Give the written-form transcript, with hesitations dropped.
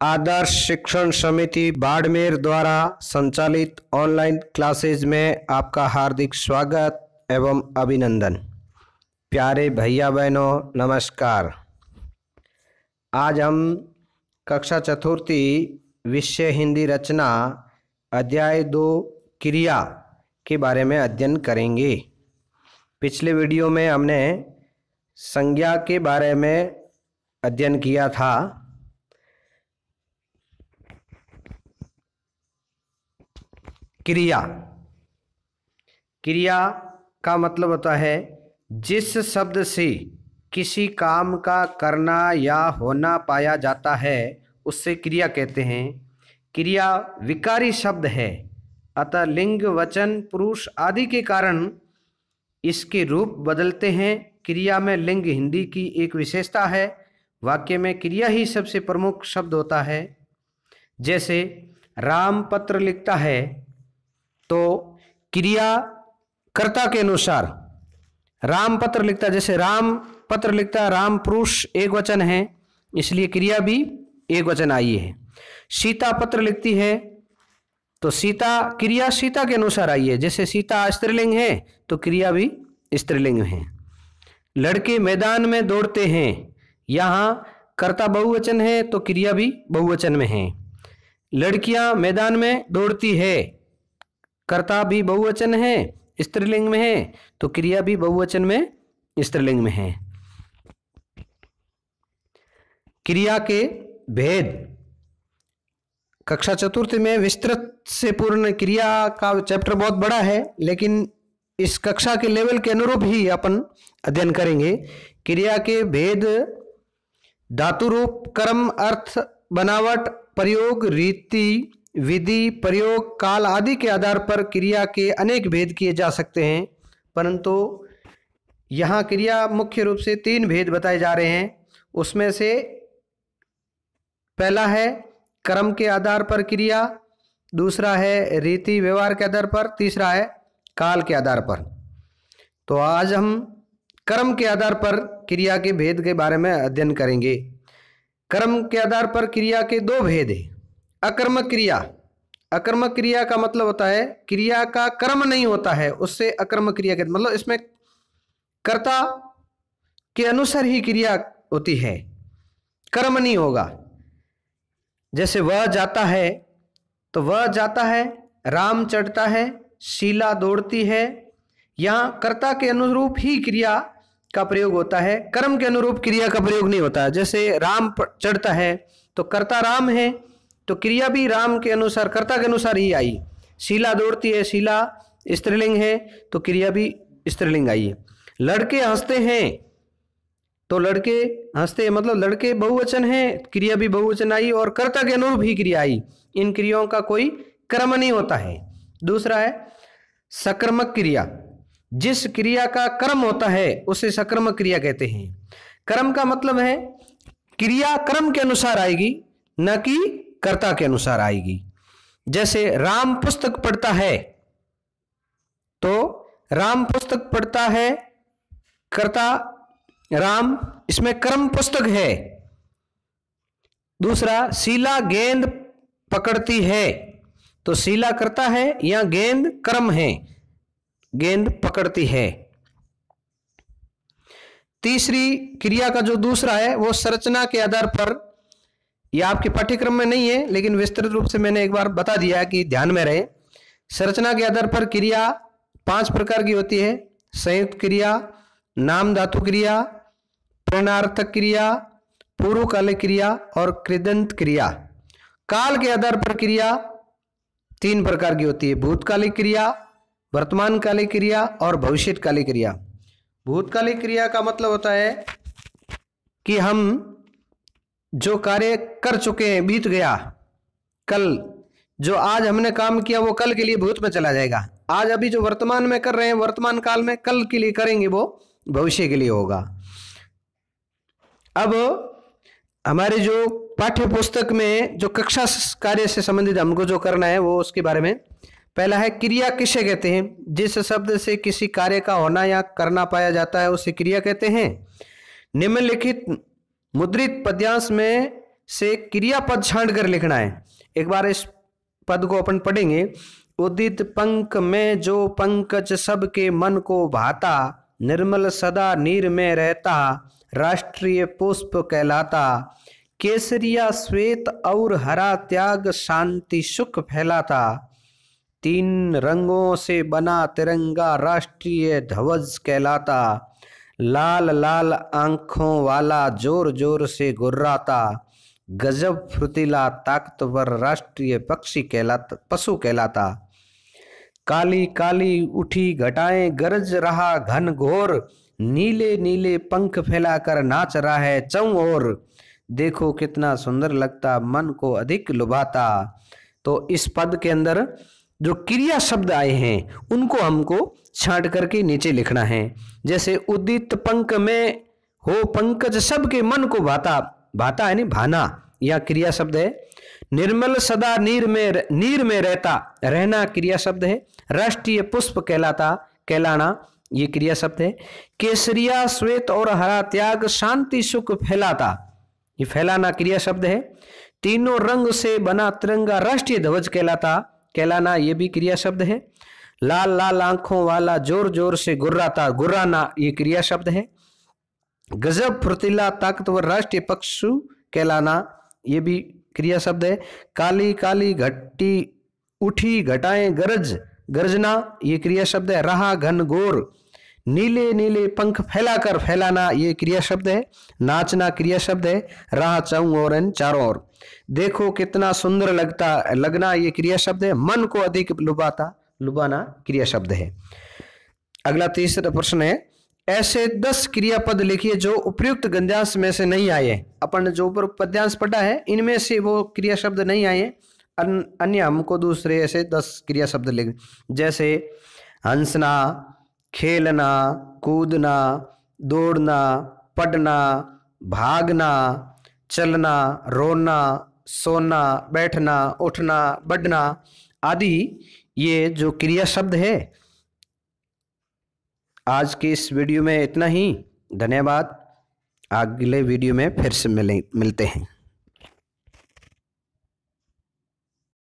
आदर्श शिक्षण समिति बाड़मेर द्वारा संचालित ऑनलाइन क्लासेज में आपका हार्दिक स्वागत एवं अभिनंदन। प्यारे भैया बहनों नमस्कार। आज हम कक्षा चतुर्थी विषय हिंदी रचना अध्याय 2 क्रिया के बारे में अध्ययन करेंगे। पिछले वीडियो में हमने संज्ञा के बारे में अध्ययन किया था। क्रिया का मतलब होता है जिस शब्द से किसी काम का करना या होना पाया जाता है उससे क्रिया कहते हैं। क्रिया विकारी शब्द है, अतः लिंग वचन पुरुष आदि के कारण इसके रूप बदलते हैं। क्रिया में लिंग हिंदी की एक विशेषता है। वाक्य में क्रिया ही सबसे प्रमुख शब्द होता है। जैसे राम पत्र लिखता है तो क्रिया कर्ता के अनुसार राम पत्र लिखता, जैसे राम पत्र लिखता, राम पुरुष एक वचन है इसलिए क्रिया भी एक वचन आई है। सीता पत्र लिखती है तो सीता क्रिया सीता के अनुसार आई है। जैसे सीता स्त्रीलिंग है तो क्रिया भी स्त्रीलिंग है। लड़के मैदान में दौड़ते हैं, यहाँ कर्ता बहुवचन है तो क्रिया भी बहुवचन में है। लड़कियां मैदान में दौड़ती है, कर्ता भी बहुवचन है स्त्रीलिंग में है तो क्रिया भी बहुवचन में स्त्रीलिंग में है। क्रिया के भेद कक्षा चतुर्थी में विस्तृत से पूर्ण क्रिया का चैप्टर बहुत बड़ा है, लेकिन इस कक्षा के लेवल के अनुरूप ही अपन अध्ययन करेंगे। क्रिया के भेद धातु रूप, कर्म, अर्थ, बनावट, प्रयोग, रीति, विधि, प्रयोग, काल आदि के आधार पर क्रिया के अनेक भेद किए जा सकते हैं, परंतु यहाँ क्रिया मुख्य रूप से 3 भेद बताए जा रहे हैं। उसमें से पहला है कर्म के आधार पर क्रिया, दूसरा है रीति व्यवहार के आधार पर, तीसरा है काल के आधार पर। तो आज हम कर्म के आधार पर क्रिया के भेद के बारे में अध्ययन करेंगे। कर्म के आधार पर क्रिया के 2 भेद हैं। अकर्मक क्रिया, अकर्मक क्रिया का मतलब होता है क्रिया का कर्म नहीं होता है, उससे अकर्मक क्रिया के मतलब इसमें कर्ता के अनुसार ही क्रिया होती है, कर्म नहीं होगा। जैसे वह जाता है तो वह जाता है, राम चढ़ता है, शीला दौड़ती है, यहाँ कर्ता के अनुरूप ही क्रिया का प्रयोग होता है, कर्म के अनुरूप क्रिया का प्रयोग नहीं होता है। जैसे राम चढ़ता है तो कर्ता राम है तो क्रिया भी राम के अनुसार कर्ता के अनुसार ही आई। शीला दौड़ती है, शीला स्त्रीलिंग है तो क्रिया भी स्त्रीलिंग आई। लड़के हंसते हैं तो लड़के हंसते मतलब लड़के बहुवचन है, क्रिया भी बहुवचन आई और कर्ता के अनुरूप ही क्रिया आई। इन क्रियाओं का कोई कर्म नहीं होता है। दूसरा है सकर्मक क्रिया, जिस क्रिया का कर्म होता है उसे सकर्मक क्रिया कहते हैं। कर्म का मतलब है क्रिया कर्म के अनुसार आएगी, न कि कर्ता के अनुसार आएगी। जैसे राम पुस्तक पढ़ता है तो राम पुस्तक पढ़ता है, कर्ता राम, इसमें कर्म पुस्तक है। दूसरा शीला गेंद पकड़ती है तो शीला कर्ता है या गेंद कर्म है, गेंद पकड़ती है। तीसरी क्रिया का जो दूसरा है वो संरचना के आधार पर, यह आपके पाठ्यक्रम में नहीं है लेकिन विस्तृत रूप से मैंने एक बार बता दिया कि ध्यान में रहे। संरचना के आधार पर क्रिया 5 प्रकार की होती है। संयुक्त क्रिया, नाम धातु क्रिया, प्रेरणार्थक क्रिया, पूर्वकालिक क्रिया और कृदंत क्रिया। काल के आधार पर क्रिया 3 प्रकार की होती है, भूतकालिक क्रिया, वर्तमानकालिक क्रिया और भविष्यकालिक क्रिया। भूतकालिक क्रिया का मतलब होता है कि हम जो कार्य कर चुके हैं, बीत गया, कल जो आज हमने काम किया वो कल के लिए भूत में चला जाएगा। आज अभी जो वर्तमान में कर रहे हैं वर्तमान काल में, कल के लिए करेंगे वो भविष्य के लिए होगा। अब हमारे जो पाठ्य पुस्तक में जो कक्षा कार्य से संबंधित हमको जो करना है वो उसके बारे में पहला है क्रिया किसे कहते हैं। जिस शब्द से किसी कार्य का होना या करना पाया जाता है उसे क्रिया कहते हैं। निम्नलिखित मुद्रित पद्यांश में से क्रियापद छांट कर लिखना है। एक बार इस पद को अपन पढ़ेंगे। उदित पंख में जो पंकज सबके मन को भाता, निर्मल सदा नीर में रहता, राष्ट्रीय पुष्प कहलाता, केसरिया श्वेत और हरा त्याग शांति सुख फैलाता, तीन रंगों से बना तिरंगा राष्ट्रीय ध्वज कहलाता, लाल लाल आंखों वाला जोर जोर से गुर्राता, गजब फुर्तीला ताकतवर राष्ट्रीय पक्षी कहलाता, पशु कहलाता, काली काली उठी घटाएं गरज रहा घन घोर, नीले नीले पंख फैलाकर नाच रहा है चौं ओर, देखो कितना सुंदर लगता मन को अधिक लुभाता। तो इस पद के अंदर जो क्रिया शब्द आए हैं उनको हमको छांट करके नीचे लिखना है। जैसे उदित पंख में हो पंकज सबके मन को भाता, भाता है नहीं भाना, यह क्रिया शब्द है। निर्मल सदा नीर में रहता, रहना क्रिया शब्द है। राष्ट्रीय पुष्प कहलाता, कहलाना ये क्रिया शब्द है। केसरिया श्वेत और हरा त्याग शांति सुख फैलाता, ये फैलाना क्रिया शब्द है। तीनों रंग से बना तिरंगा राष्ट्रीय ध्वज कहलाता, कहलाना ये भी क्रिया शब्द है। लाल लाल आंखों वाला जोर जोर से गुर्राता, गुर्राना ये क्रिया शब्द है। गजब फुर्तीला ताकतवर राष्ट्रीय पशु कहलाना ये भी क्रिया शब्द है। काली काली घटी उठी घटाएं गरज, गरजना ये क्रिया शब्द है। रहा घन घोर, नीले नीले पंख फैलाकर, फैलाना ये क्रिया शब्द है। नाचना क्रिया शब्द है। रहा चौं ओर, चारों ओर, देखो कितना सुंदर लगता, लगना ये क्रिया शब्द है। मन को अधिक लुभाता, लुभाना क्रिया शब्द है। अगला तीसरा प्रश्न है, ऐसे 10 क्रियापद लिखिए जो उपयुक्त गद्यांश में से नहीं आए। अपन ने जो ऊपर पद्यांश पढ़ा है इनमें से वो क्रिया शब्द नहीं आए, अन्य हमको दूसरे ऐसे 10 क्रिया शब्द लिख, जैसे हंसना, खेलना, कूदना, दौड़ना, पढ़ना, भागना, चलना, रोना, सोना, बैठना, उठना, बढ़ना आदि ये जो क्रिया शब्द है। आज के इस वीडियो में इतना ही। धन्यवाद। अगले वीडियो में फिर से मिलते हैं।